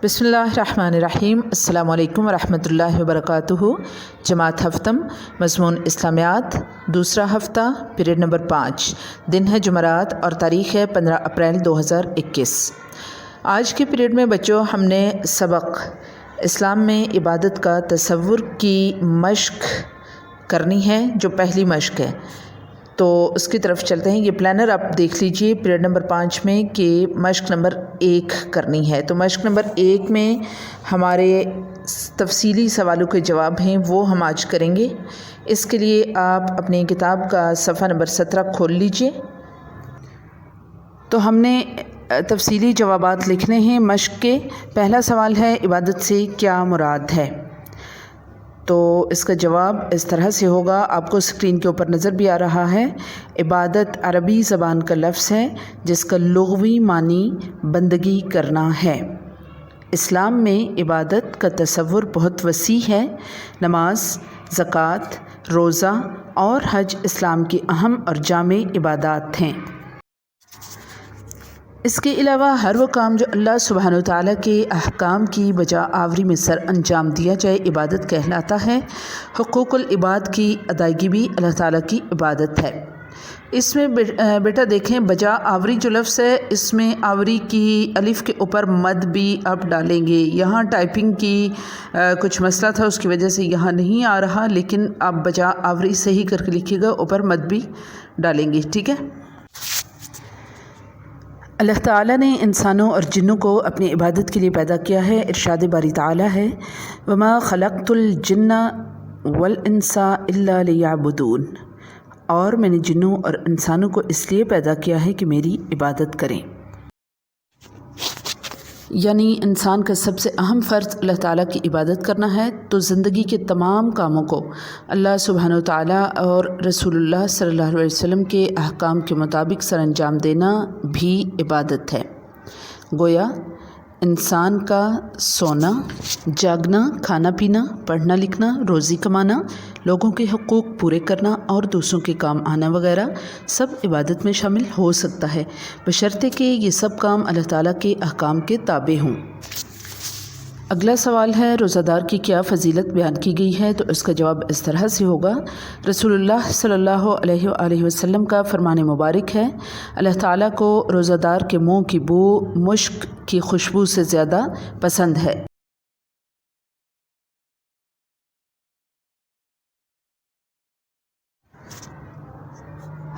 बिस्मिल्लाहिर्रहमानिर्रहीम। अस्सलाम वालेकुम वरहमतुल्लाहि वबरकातुहू। जमात हफ्तम, मज़मून इस्लामियात, दूसरा हफ़्ता, पीरियड नंबर 5। दिन है जुमरात और तारीख़ है 15 अप्रैल 2021। आज के पीरियड में बच्चों हमने सबक इस्लाम में इबादत का तसव्वुर की मश्क करनी है, जो पहली मश्क है। तो उसकी तरफ चलते हैं। ये प्लानर आप देख लीजिए पीरियड नंबर 5 में कि मश्क नंबर 1 करनी है। तो मश्क नंबर 1 में हमारे तफसीली सवालों के जवाब हैं, वो हम आज करेंगे। इसके लिए आप अपनी किताब का सफ़ा नंबर 17 खोल लीजिए। तो हमने तफसीली जवाबात लिखने हैं मश्क के। पहला सवाल है, इबादत से क्या मुराद है? तो इसका जवाब इस तरह से होगा, आपको स्क्रीन के ऊपर नज़र भी आ रहा है। इबादत अरबी ज़बान का लफ्ज़ है जिसका लुग़वी मानी बंदगी करना है। इस्लाम में इबादत का तसव्वुर बहुत वसी है। नमाज, ज़कात, रोज़ा और हज इस्लाम की अहम और जामे इबादत हैं। इसके अलावा हर वो काम जो अल्लाह सुब्हानहू व तआला के अहकाम की बजा आवरी में सर अंजाम दिया जाए, इबादत कहलाता है। हुकूकुल इबाद की अदायगी भी अल्लाह ताला की इबादत है। इसमें बेटा देखें, बजा आवरी जो लफ्ज़ है, इसमें आवरी की अलिफ़ के ऊपर मद भी अब डालेंगे। यहाँ टाइपिंग की कुछ मसला था, उसकी वजह से यहाँ नहीं आ रहा, लेकिन आप बजा आवरी सही करके लिखिएगा, ऊपर मद भी डालेंगे, ठीक है। अल्लाह ताला ने इंसानों और जिन्नों को अपनी इबादत के लिए पैदा किया है। इरशाद बारी ताला है, वमा खलक़तुल जिन्ना वल इंसा इल्ला लियअबुदून, और मैंने जिन्नों और इंसानों को इसलिए पैदा किया है कि मेरी इबादत करें। यानी इंसान का सबसे अहम फ़र्ज़ अल्लाह ताला की इबादत करना है। तो ज़िंदगी के तमाम कामों को अल्लाह सुब्हानहू व तआला और रसूलुल्लाह सल्लल्लाहु अलैहि वसल्लम के अहकाम के मुताबिक सर अंजाम देना भी इबादत है। गोया इंसान का सोना, जागना, खाना पीना, पढ़ना लिखना, रोज़ी कमाना, लोगों के हुकूक पूरे करना और दूसरों के काम आना वगैरह सब इबादत में शामिल हो सकता है, बशर्ते कि ये सब काम अल्लाह ताला के अहकाम के ताबे हों। अगला सवाल है, रोज़ादार की क्या फ़जीलत बयान की गई है? तो इसका जवाब इस तरह से होगा, रसूलुल्लाह सल्लल्लाहु अलैहि वसल्लम का फरमान मुबारक है, अल्लाह ताला को रोज़ादार के मुँह की बू मुश्क की खुशबू से ज़्यादा पसंद है।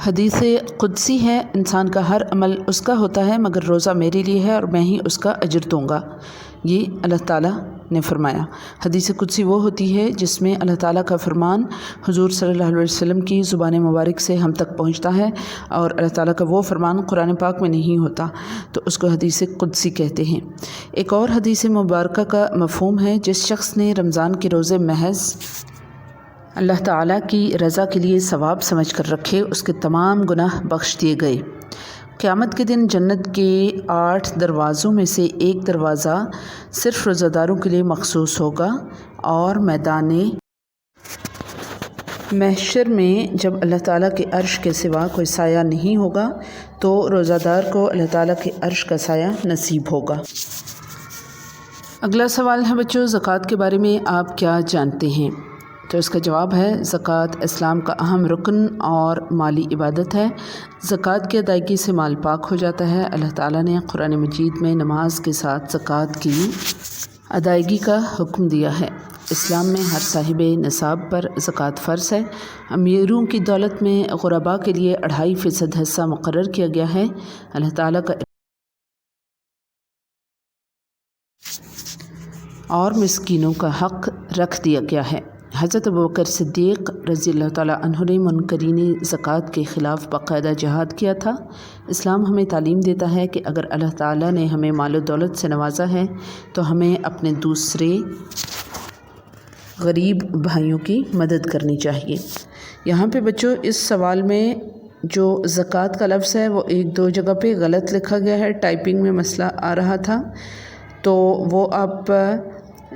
हदीस कुदसी है, इंसान का हर अमल उसका होता है मगर रोज़ा मेरे लिए है और मैं ही उसका अजर दूँगा। ये अल्लाह ताला ने फरमाया। हदीस कुदसी वो होती है जिसमें अल्लाह ताला का फरमान हुज़ूर सल्लल्लाहु अलैहि वसल्लम की ज़ुबान मुबारक से हम तक पहुँचता है, और अल्लाह ताला का वो फरमान कुरान पाक में नहीं होता, तो उसको हदीस कुदसी कहते हैं। एक और हदीस मुबारक का मफ़हूम है, जिस शख्स ने रमज़ान के रोज़े महज अल्लाह ताला की रज़ा के लिए सवाब समझ कर रखे, उसके तमाम गुनाह बख्श दिए गए। क़यामत के दिन जन्नत के 8 दरवाज़ों में से एक दरवाज़ा सिर्फ़ रोज़ादारों के लिए मखसूस होगा, और मैदाने महशर में जब अल्लाह ताला के अर्श के सिवा कोई साया नहीं होगा, तो रोज़ादार को अल्लाह ताला के अर्श का साया नसीब होगा। अगला सवाल है बच्चों, ज़कात के बारे में आप क्या जानते हैं? तो इसका जवाब है, ज़कात इस्लाम का अहम रुकन और माली इबादत है। ज़कात की अदायगी से माल पाक हो जाता है। अल्लाह ताला ने कुरान मजीद में नमाज के साथ ज़कात की अदायगी का हुक्म दिया है। इस्लाम में हर साहिब निसाब पर ज़कात फ़र्ज़ है। अमीरों की दौलत में ग़ुरबा के लिए 2.5% हिस्सा मुक़र्रर किया गया है। अल्लाह ताला का और मिस्कीनों का हक़ रख दिया गया है। हज़रत अबू बकर सिद्दीक़ रज़ियल्लाहु ताला अन्हु ने मुनकरीन ज़कात के ख़िलाफ़ बाकायदा जिहाद किया था। इस्लाम हमें तालीम देता है कि अगर अल्लाह ताला ने हमें माल दौलत से नवाजा है, तो हमें अपने दूसरे गरीब भाइयों की मदद करनी चाहिए। यहाँ पे बच्चों इस सवाल में जो ज़कात का लफ्ज़ है, वो 1-2 जगह पे गलत लिखा गया है, टाइपिंग में मसला आ रहा था। तो वो आप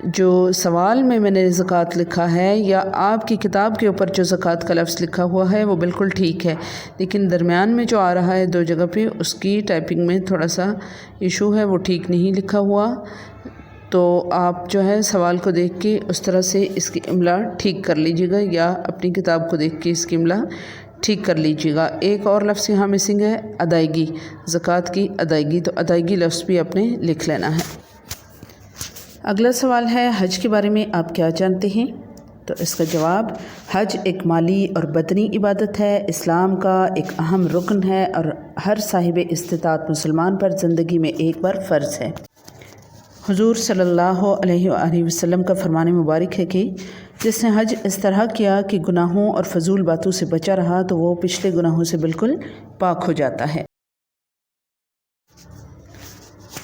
जो सवाल में मैंने ज़कात लिखा है, या आपकी किताब के ऊपर जो ज़कात का लफ्ज़ लिखा हुआ है, वो बिल्कुल ठीक है, लेकिन दरमियान में जो आ रहा है 2 जगह पे, उसकी टाइपिंग में थोड़ा सा इशू है, वो ठीक नहीं लिखा हुआ। تو آپ جو ہے سوال کو دیکھ کے اس طرح سے اس کی املا ٹھیک کر لیجیے گا، یا اپنی کتاب کو دیکھ کے اس کی املا ٹھیک کر لیجیے گا۔ ایک اور لفظ یہاں مسنگ ہے، ادائیگی، زکوٰۃ کی ادائیگی، تو ادائیگی لفظ بھی آپ نے لکھ لینا ہے۔ اگلا سوال ہے، حج کے بارے میں آپ کیا جانتے ہیں؟ تو اس کا جواب، حج ایک مالی اور بدنی عبادت ہے، اسلام کا ایک اہم رکن ہے اور ہر صاحب استطاعت مسلمان پر زندگی میں ایک بار فرض ہے۔ حضور صلی اللہ علیہ وآلہ وسلم کا فرمان مبارک ہے کہ جس نے حج اس طرح کیا کہ گناہوں اور فضول باتوں سے بچا رہا تو وہ پچھلے گناہوں سے بالکل پاک ہو جاتا ہے۔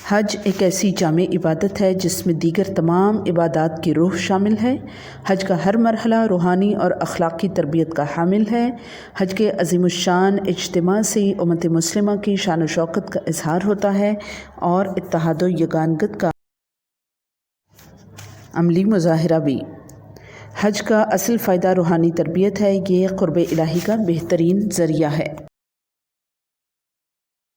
حج ایک ایسی جامع عبادت ہے جس میں دیگر تمام عبادات کی روح شامل ہے۔ حج کا ہر مرحلہ روحانی اور اخلاقی تربیت کا حامل ہے۔ حج کے عظیم الشان اجتماع سے امت مسلمہ کی شان و شوکت کا اظہار ہوتا ہے اور اتحاد و یگانگت کا عملی مظاہرہ بھی۔ حج کا اصل فائدہ روحانی تربیت ہے، یہ قرب الہی کا بہترین ذریعہ ہے۔